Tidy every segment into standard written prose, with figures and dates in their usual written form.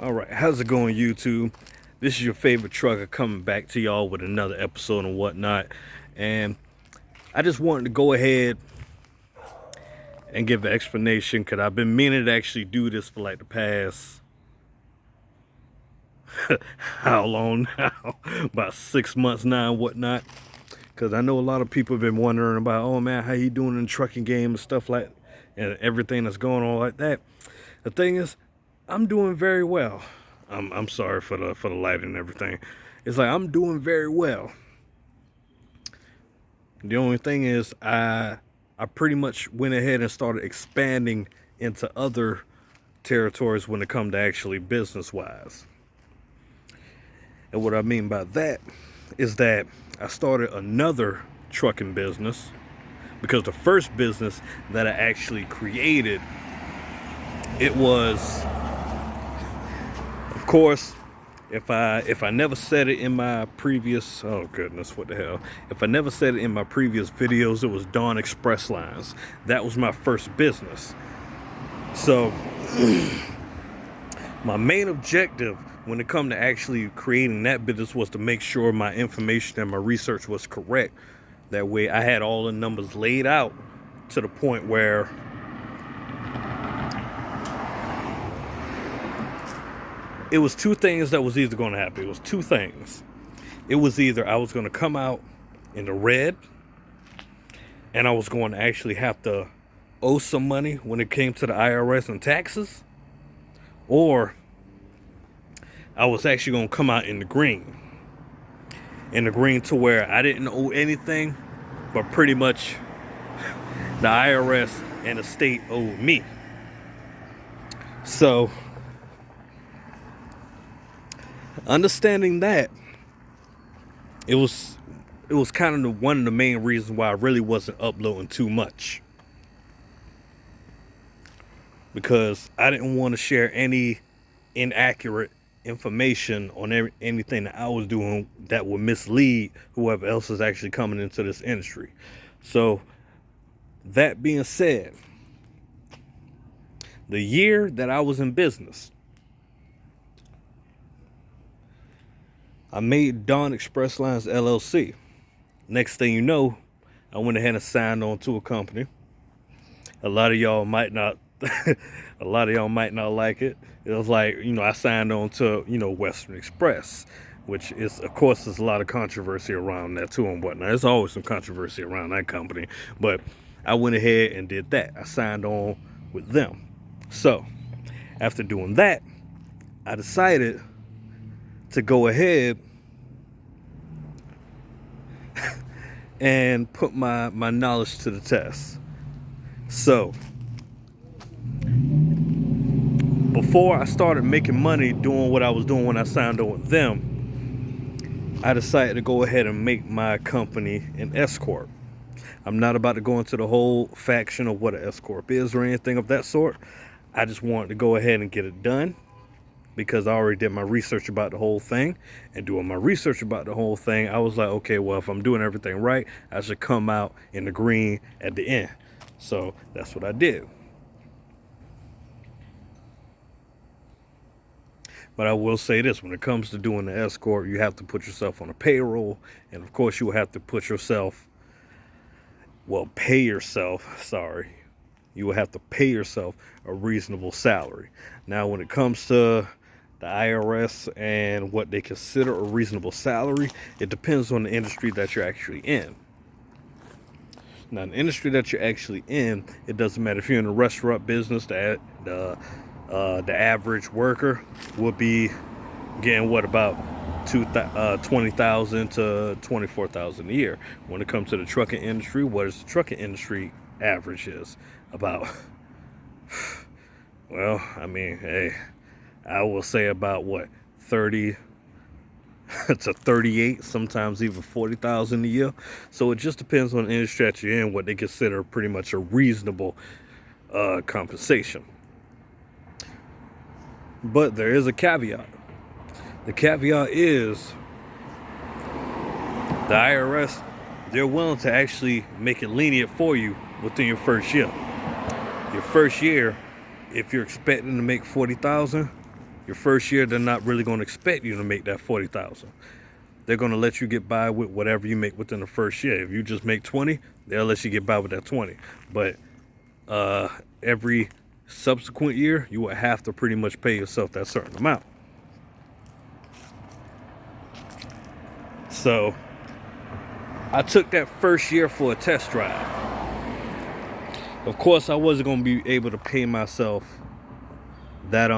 All right, how's it going, YouTube? This is your favorite trucker coming back to y'all with another episode and whatnot. And I just wanted to go ahead and give an explanation because I've been meaning to actually do this for like the past how long now? About 6 months now and whatnot. Because I know a lot of people have been wondering about, oh man, how you doing in the trucking game and stuff like and everything that's going on like that. The thing is, I'm doing very well. I'm sorry for the light and everything. It's like I'm doing very well. The only thing is I pretty much went ahead and started expanding into other territories when it come to actually business wise. And what I mean by that is that I started another trucking business because the first business that I actually created, it was, of course, if I never said it in my previous, oh goodness, what the hell, if I never said it in my previous videos, it was Dawn Express Lines. That was my first business. So my main objective when it come to actually creating that business was to make sure my information and my research was correct. That way I had all the numbers laid out to the point where it was two things that was either going to happen. It was two things. It was either I was going to come out in the red and I was going to actually have to owe some money when it came to the IRS and taxes, or I was actually going to come out in the green. In the green to where I didn't owe anything, but pretty much the IRS and the state owed me. So understanding that, it was kind of one of the main reasons why I really wasn't uploading too much, because I didn't want to share any inaccurate information on anything that I was doing that would mislead whoever else is actually coming into this industry. So that being said, the year that I was in business, I made Dawn Express Lines LLC. Next thing you know, I went ahead and signed on to a company. A lot of y'all might not like it. It was like, I signed on to, Western Express, which is, of course, there's a lot of controversy around that too and whatnot. There's always some controversy around that company, but I went ahead and did that. I signed on with them. So after doing that, I decided to go ahead and put my knowledge to the test. So before I started making money doing what I was doing when I signed on with them, I decided to go ahead and make my company an S Corp. I'm not about to go into the whole faction of what an S Corp is or anything of that sort. I just wanted to go ahead and get it done because I already did my research about the whole thing. And doing my research about the whole thing, I was like, okay, well, if I'm doing everything right, I should come out in the green at the end. So that's what I did. But I will say this, when it comes to doing the S Corp, you have to put yourself on a payroll. And of course, you will have to pay yourself, you will have to pay yourself a reasonable salary. Now, when it comes to the IRS and what they consider a reasonable salary, it depends on the industry that you're actually in. Now, the industry that you're actually in, it doesn't matter if you're in the restaurant business, the average worker will be getting about 20,000 to 24,000 a year. When it comes to the trucking industry, what is the trucking industry average is about? Well, I mean, hey, I will say about 30 to 38, sometimes even 40,000 a year. So it just depends on the industry that you're in, what they consider pretty much a reasonable compensation. But there is a caveat. The caveat is the IRS, they're willing to actually make it lenient for you within your first year. Your first year, if you're expecting to make 40,000, Your first year, they're not really going to expect you to make that 40,000. They're going to let you get by with whatever you make within the first year. If you just make 20, they'll let you get by with that 20. But every subsequent year, you will have to pretty much pay yourself that certain amount. So I took that first year for a test drive. Of course, I wasn't going to be able to pay myself that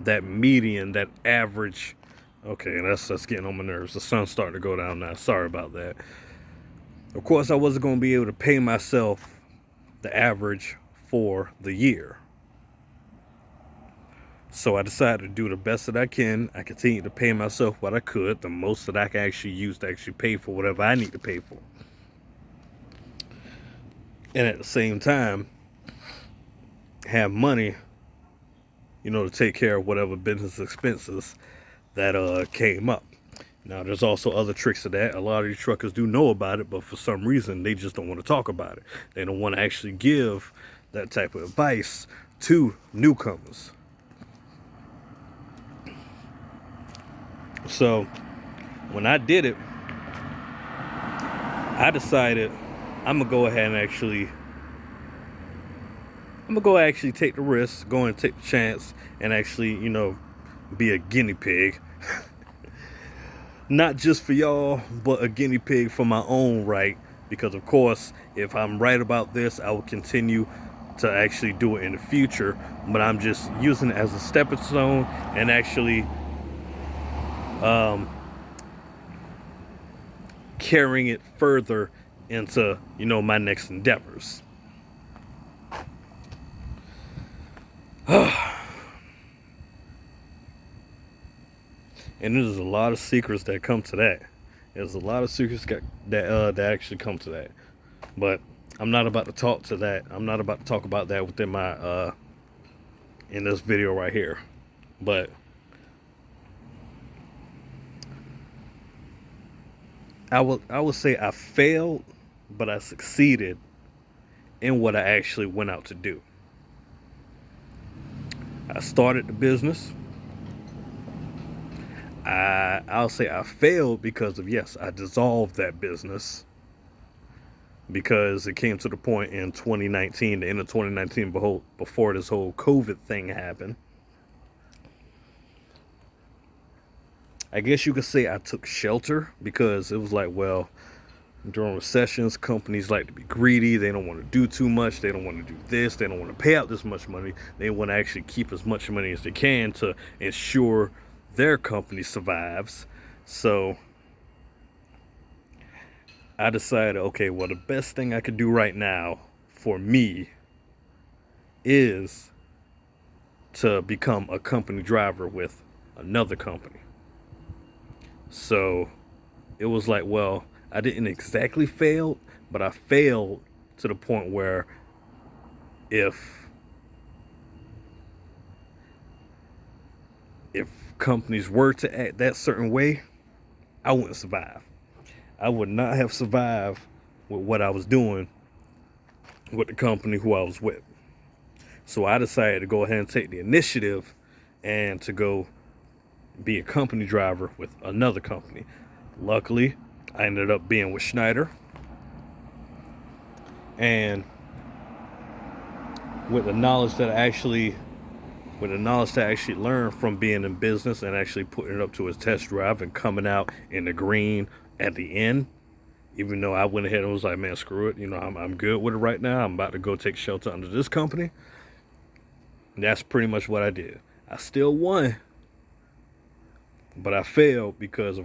that median, that average. Okay, that's getting on my nerves. The sun's starting to go down now. Sorry about that. Of course, I wasn't going to be able to pay myself the average for the year. So I decided to do the best that I can. I continued to pay myself what I could, the most that I can actually use to actually pay for whatever I need to pay for. And at the same time, have money, to take care of whatever business expenses that came up. Now, there's also other tricks to that. A lot of these truckers do know about it, but for some reason, they just don't want to talk about it. They don't want to actually give that type of advice to newcomers. So, when I did it, I decided I'm gonna go ahead and actually take the risk, go and take the chance, and actually, be a guinea pig. Not just for y'all, but a guinea pig for my own right. Because of course, if I'm right about this, I will continue to actually do it in the future. But I'm just using it as a stepping stone and actually carrying it further into, my next endeavors. And there's a lot of secrets that come to that. There's a lot of secrets that actually come to that. But I'm not about to talk to that. I'm not about to talk about that within my in this video right here. But I will say I failed, but I succeeded in what I actually went out to do. I started the business. I'll say I failed because of, yes, I dissolved that business because it came to the point in 2019, the end of 2019, before this whole COVID thing happened. I guess you could say I took shelter because it was like, well, during recessions, companies like to be greedy. They don't want to do too much. They don't want to do this. They don't want to pay out this much money. They want to actually keep as much money as they can to ensure their company survives. So I decided, okay, well, the best thing I could do right now for me is to become a company driver with another company. So it was like, well, I didn't exactly fail, but I failed to the point where if companies were to act that certain way, I wouldn't survive. I would not have survived with what I was doing with the company who I was with. So I decided to go ahead and take the initiative and to go be a company driver with another company. Luckily, I ended up being with Schneider. And with the knowledge that I actually learned from being in business and actually putting it up to a test drive and coming out in the green at the end, even though I went ahead and was like, man, screw it. I'm good with it right now. I'm about to go take shelter under this company. And that's pretty much what I did. I still won, but I failed because I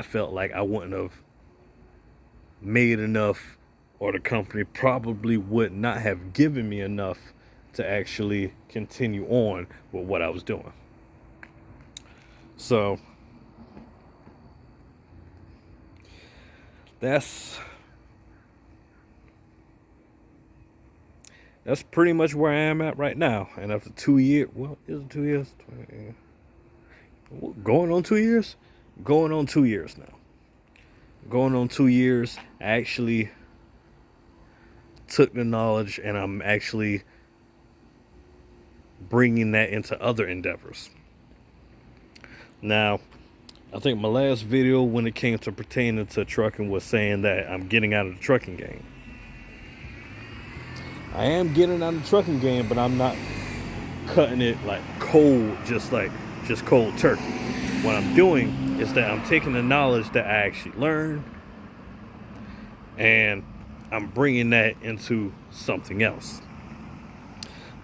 felt like I wouldn't have made enough, or the company probably would not have given me enough to actually continue on with what I was doing. So that's pretty much where I am at right now. And after 2 years, well, is it 2 years? Going on 2 years? Going on 2 years now. Going on 2 years, I actually took the knowledge and I'm actually bringing that into other endeavors. Now, I think my last video when it came to pertaining to trucking was saying that I'm getting out of the trucking game. I am getting out of the trucking game, but I'm not cutting it like cold, just cold turkey. What I'm doing is that I'm taking the knowledge that I actually learned and I'm bringing that into something else.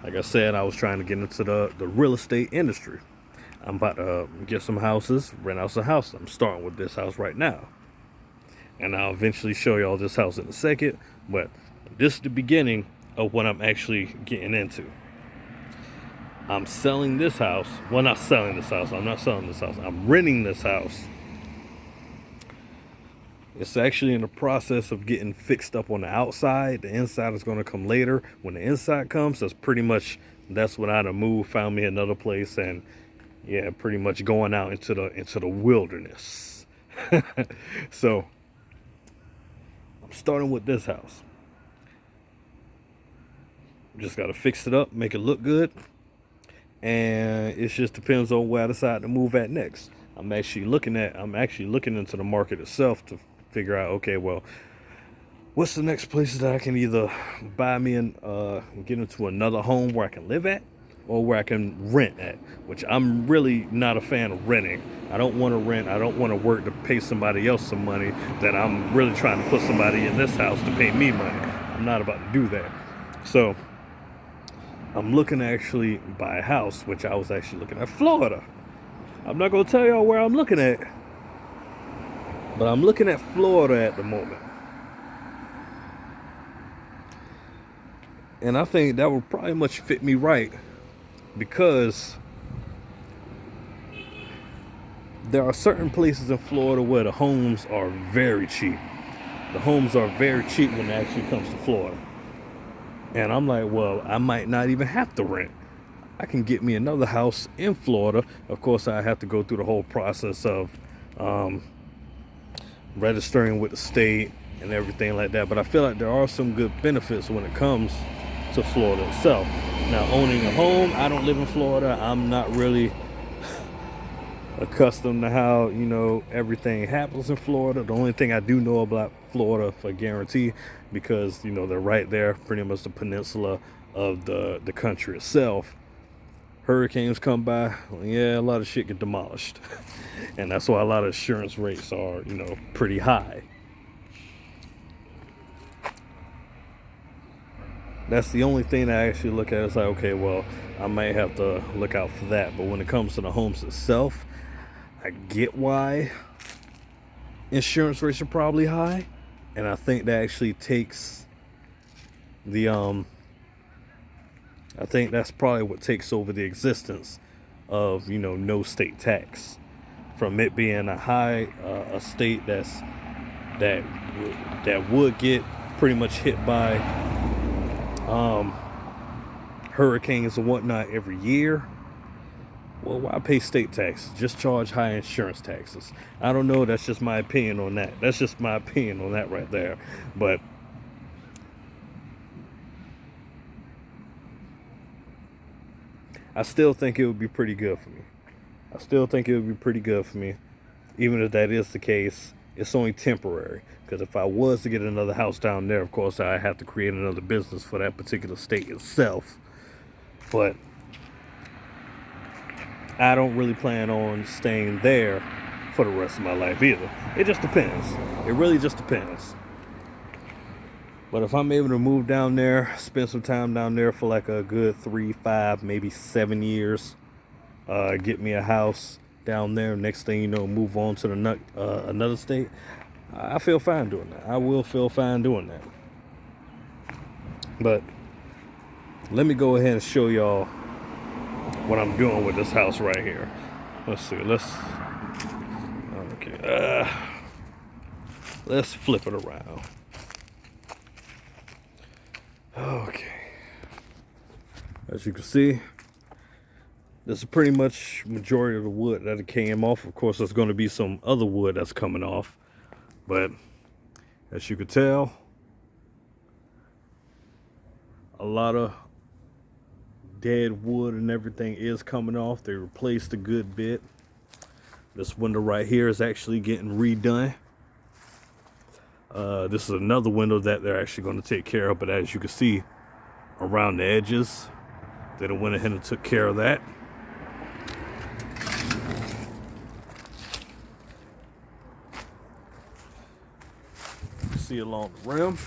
Like I said, I was trying to get into the real estate industry. I'm about to get some houses, rent out some houses. I'm starting with this house right now. And I'll eventually show y'all this house in a second. But this is the beginning of what I'm actually getting into. I'm selling this house. Well, not selling this house. I'm not selling this house. I'm renting this house. It's actually in the process of getting fixed up on the outside. The inside is going to come later. When the inside comes, that's when I'd have moved, found me another place, and yeah, pretty much going out into the wilderness. So I'm starting with this house. Just got to fix it up, make it look good, and it just depends on where I decide to move at next. I'm actually looking into the market itself to figure out, okay, well, what's the next places that I can either buy me and get into another home where I can live at, or where I can rent at, which I'm really not a fan of renting. I don't want to rent. I don't want to work to pay somebody else some money that I'm really trying to put somebody in this house to pay me money. I'm not about to do that. So I'm looking to actually buy a house, which I was actually looking at Florida. I'm not going to tell y'all where I'm looking at, but I'm looking at Florida at the moment. And I think that would probably much fit me right, because there are certain places in Florida where the homes are very cheap. The homes are very cheap when it actually comes to Florida. And I'm like, well, I might not even have to rent. I can get me another house in Florida. Of course, I have to go through the whole process of registering with the state and everything like that. But I feel like there are some good benefits when it comes to Florida itself. Now, owning a home, I don't live in Florida. I'm not really accustomed to how, everything happens in Florida. The only thing I do know about Florida for guarantee, because, they're right there, pretty much the peninsula of the country itself. Hurricanes come by, a lot of shit get demolished. And that's why a lot of insurance rates are, pretty high. That's the only thing I actually look at. It's like, okay, well, I might have to look out for that. But when it comes to the homes itself, I get why insurance rates are probably high. And I think that actually takes I think that's probably what takes over the existence of, no state tax. From it being a state that would get pretty much hit by hurricanes and whatnot every year. Well, why pay state taxes? Just charge high insurance taxes. I don't know. That's just my opinion on that. That's just my opinion on that right there. But I still think it would be pretty good for me. Even if that is the case, it's only temporary. Because if I was to get another house down there, of course, I have to create another business for that particular state itself. But I don't really plan on staying there for the rest of my life either. It just depends. It really just depends. But if I'm able to move down there, spend some time down there for like a good 3, 5, maybe 7 years, get me a house down there, next thing you know, move on to another state, I feel fine doing that. I will feel fine doing that. But let me go ahead and show y'all what I'm doing with this house right here. Let's see. Let's flip it around. Okay. As you can see, this is pretty much majority of the wood that it came off. Of course, there's going to be some other wood that's coming off. But as you can tell, a lot of dead wood and everything is coming off. They replaced a good bit. This window right here is actually getting redone. This is another window that they're actually going to take care of, but as you can see around the edges, they done went ahead and took care of that. See along the rim.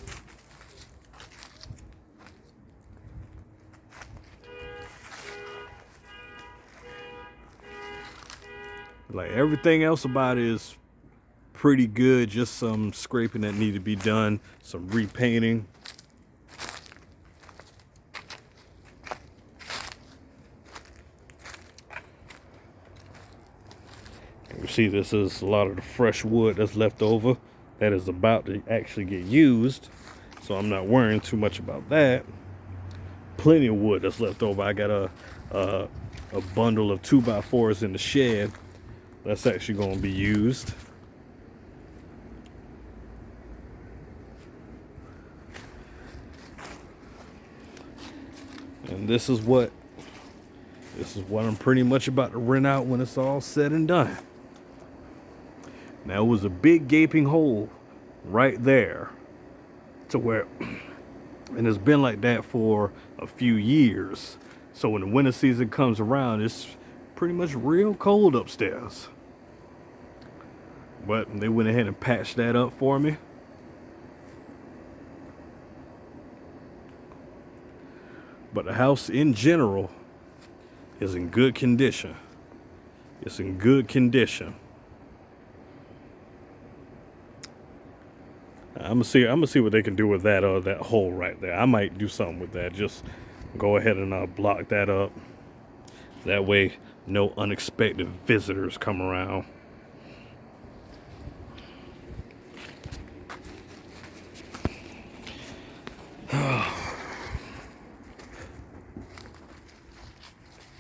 Like everything else about it is pretty good. Just some scraping that need to be done, some repainting. You see, this is a lot of the fresh wood that's left over that is about to actually get used, so I'm not worrying too much about that. Plenty of wood that's left over. I got a bundle of 2x4s in the shed that's actually going to be used. And this is what I'm pretty much about to rent out when it's all said and done. Now, it was a big gaping hole right there to where, and it's been like that for a few years. So when the winter season comes around, it's pretty much real cold upstairs. But they went ahead and patched that up for me. But the house in general is in good condition. It's in good condition. I'm gonna see what they can do with that that hole right there. I might do something with that. Just go ahead and block that up. That way, no unexpected visitors come around.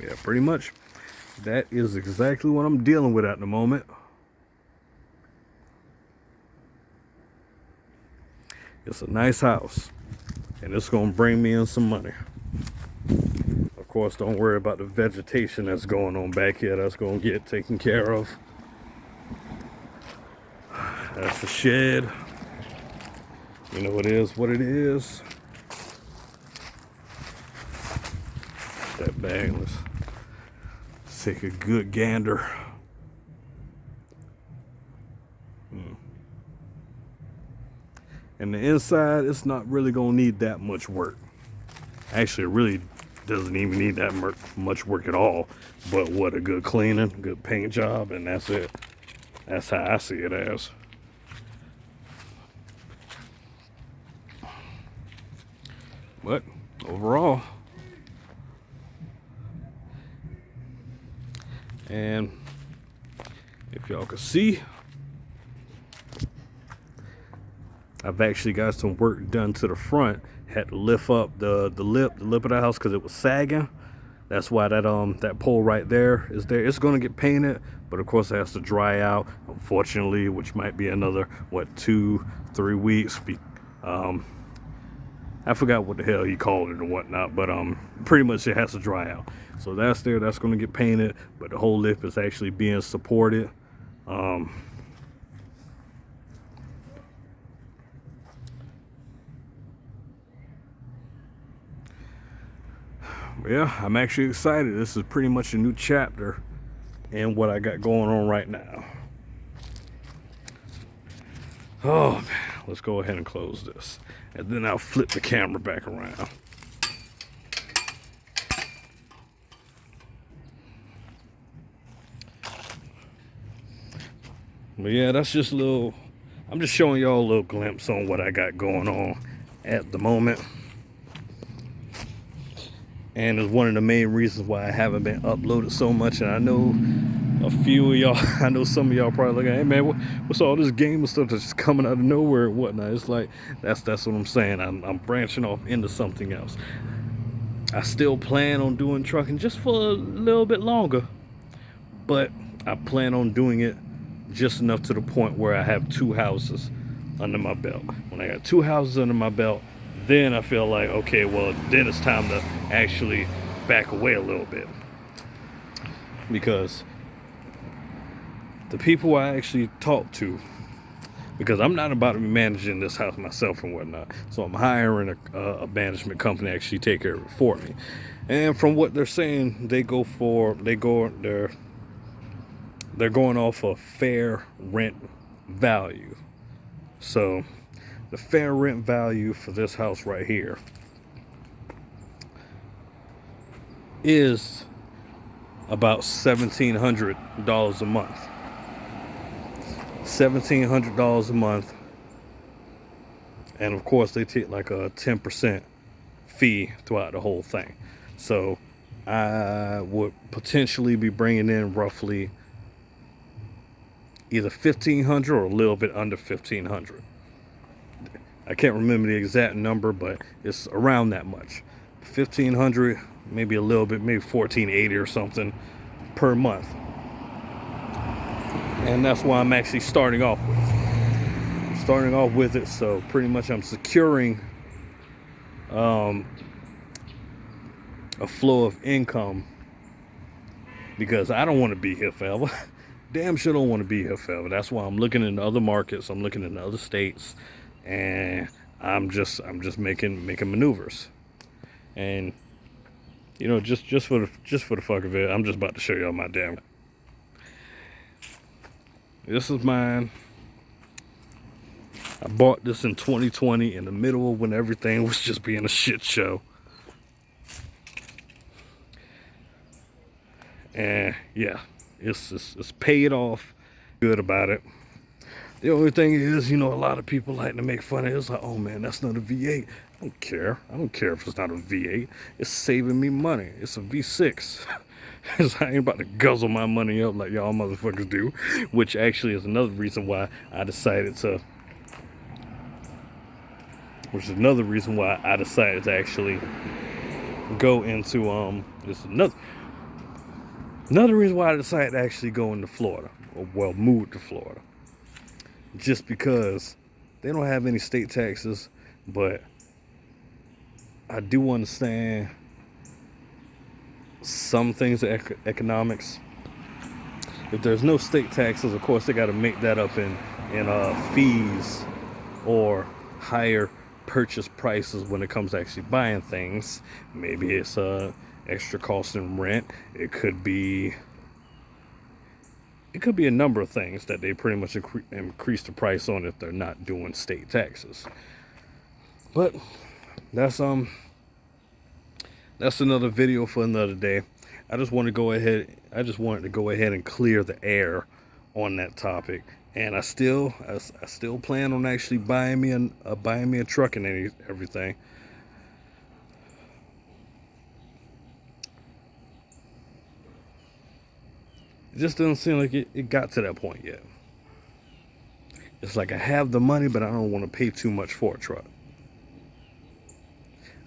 Yeah, pretty much. That is exactly what I'm dealing with at the moment. It's a nice house, and it's gonna bring me in some money. Of course, don't worry about the vegetation that's going on back here. That's gonna get taken care of. That's the shed. You know, it is what it is. That bag, let's take a good gander. And the inside, it's not really gonna need that much work. Actually, it really doesn't even need that much work at all. But what, a good cleaning, good paint job, and that's it. That's how I see it as. But overall, and if y'all can see, I've actually got some work done to the front. Had to lift up the lip of the house because it was sagging. That's why that pole right there is there. It's gonna get painted, but of course it has to dry out, unfortunately, which might be another 2-3 weeks. I forgot what the hell he called it and whatnot, but pretty much it has to dry out. So that's there. That's gonna get painted, but the whole lip is actually being supported. Yeah, I'm actually excited. This is pretty much a new chapter in what I got going on right now. Oh man, let's go ahead and close this, and then I'll flip the camera back around. But yeah, that's just a little, I'm just showing y'all a little glimpse on what I got going on at the moment. And it's one of the main reasons why I haven't been uploaded so much. And I know a few of y'all, I know some of y'all probably looking, hey man, what's all this gamer stuff that's just coming out of nowhere and whatnot? It's like, that's what I'm saying. I'm branching off into something else. I still plan on doing trucking just for a little bit longer, but I plan on doing it just enough to the point where I have 2 houses under my belt. When I got 2 houses under my belt, then I feel like, okay, well, then it's time to actually back away a little bit, because the people I actually talk to, because I'm not about to be managing this house myself and whatnot, so I'm hiring a management company to actually take care of it for me. And from what they're saying, they're going off of fair rent value. So the fair rent value for this house right here is about $1,700 a month. $1,700 a month. And of course, they take like a 10% fee throughout the whole thing. So I would potentially be bringing in roughly either $1,500 or a little bit under $1,500. I can't remember the exact number, but it's around that much. $1,500, maybe a little bit, maybe $1,480 or something per month. And that's why I'm actually starting off with. I'm starting off with it, so pretty much I'm securing a flow of income, because I don't want to be here forever. Damn sure don't want to be here forever. That's why I'm looking in other markets. I'm looking in other states, and I'm just making maneuvers. And you know, just for the fuck of it, I'm just about to show y'all my damn. This is mine. I bought this in 2020 in the middle of when everything was just being a shit show. And yeah, it's paid off. Good about it. The only thing is, you know, a lot of people like to make fun of it. It's like, oh man, that's not a V8. I don't care. I don't care if it's not a V8. It's saving me money. It's a V6. I ain't about to guzzle my money up like y'all motherfuckers do. Which actually is another reason why I decided to. Which is another reason why I decided to actually go into this another reason why I decided to actually go into Florida, or well, move to Florida. Just because they don't have any state taxes, but I do understand some things of economics. If there's no state taxes, of course they got to make that up in fees or higher purchase prices when it comes to actually buying things. Maybe it's extra cost in rent. It could be a number of things that they pretty much increase the price on if they're not doing state taxes. But that's another video for another day. I just wanted to go ahead and clear the air on that topic. And I still plan on actually buying me a truck and everything. It just doesn't seem like it got to that point yet. It's like I have the money, but I don't want to pay too much for a truck.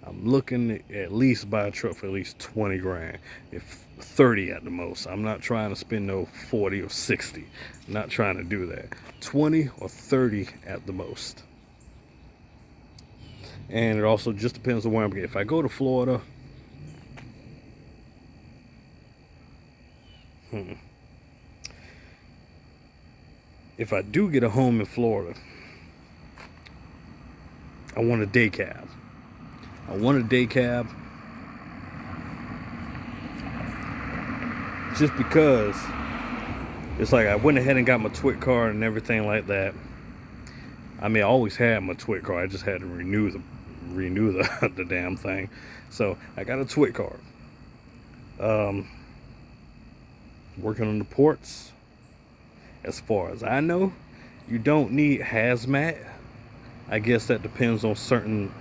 I'm looking to at least buy a truck for at least 20 grand, if 30 at the most. I'm not trying to spend no 40 or 60. I'm not trying to do that. 20 or 30 at the most. And it also just depends on where I'm going. If I go to Florida, if I do get a home in Florida, I want a day cab. Just because it's like I went ahead and got my TWIC card and everything like that. I mean, I always had my TWIC card. I just had to renew the damn thing. So I got a TWIC card. Working on the ports. As far as I know, you don't need hazmat. I guess that depends on certain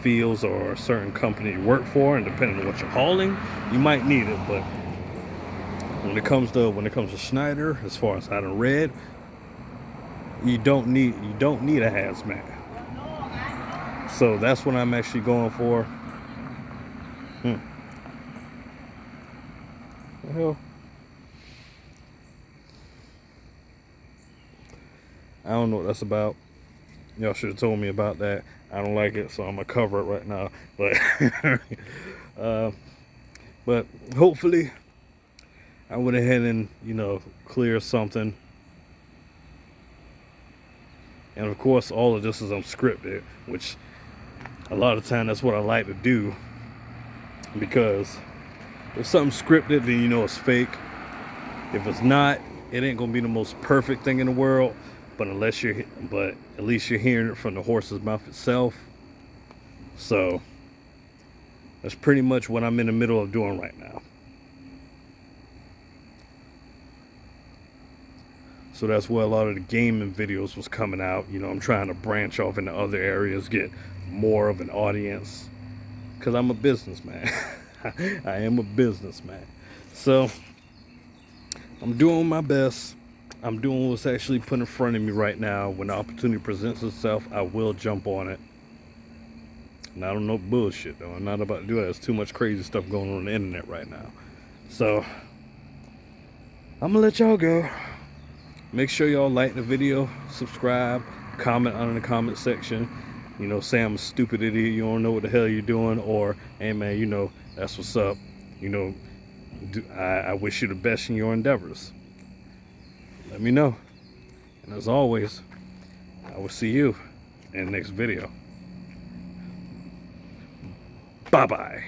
fields or a certain company you work for, and depending on what you're hauling, you might need it. But when it comes to Schneider, as far as I done read, you don't need a hazmat. So that's what I'm actually going for. What the hell? I don't know what that's about. Y'all should have told me about that. I don't like it, so I'm gonna cover it right now. But But hopefully I went ahead and, clear something. And of course, all of this is unscripted, which a lot of time that's what I like to do, because if something's scripted, then you know it's fake. If it's not, it ain't gonna be the most perfect thing in the world. But at least you're hearing it from the horse's mouth itself. So that's pretty much what I'm in the middle of doing right now. So that's where a lot of the gaming videos was coming out. I'm trying to branch off into other areas, get more of an audience, because I'm a businessman. I am a businessman. So I'm doing my best. I'm doing what's actually put in front of me right now. When the opportunity presents itself, I will jump on it. And I don't know bullshit though. I'm not about to do that. There's too much crazy stuff going on the internet right now. So I'm gonna let y'all go. Make sure y'all like the video, subscribe, comment under the comment section. Say I'm a stupid idiot, you don't know what the hell you're doing, or hey man, that's what's up. I wish you the best in your endeavors. Let me know. And as always, I will see you in the next video. Bye-bye.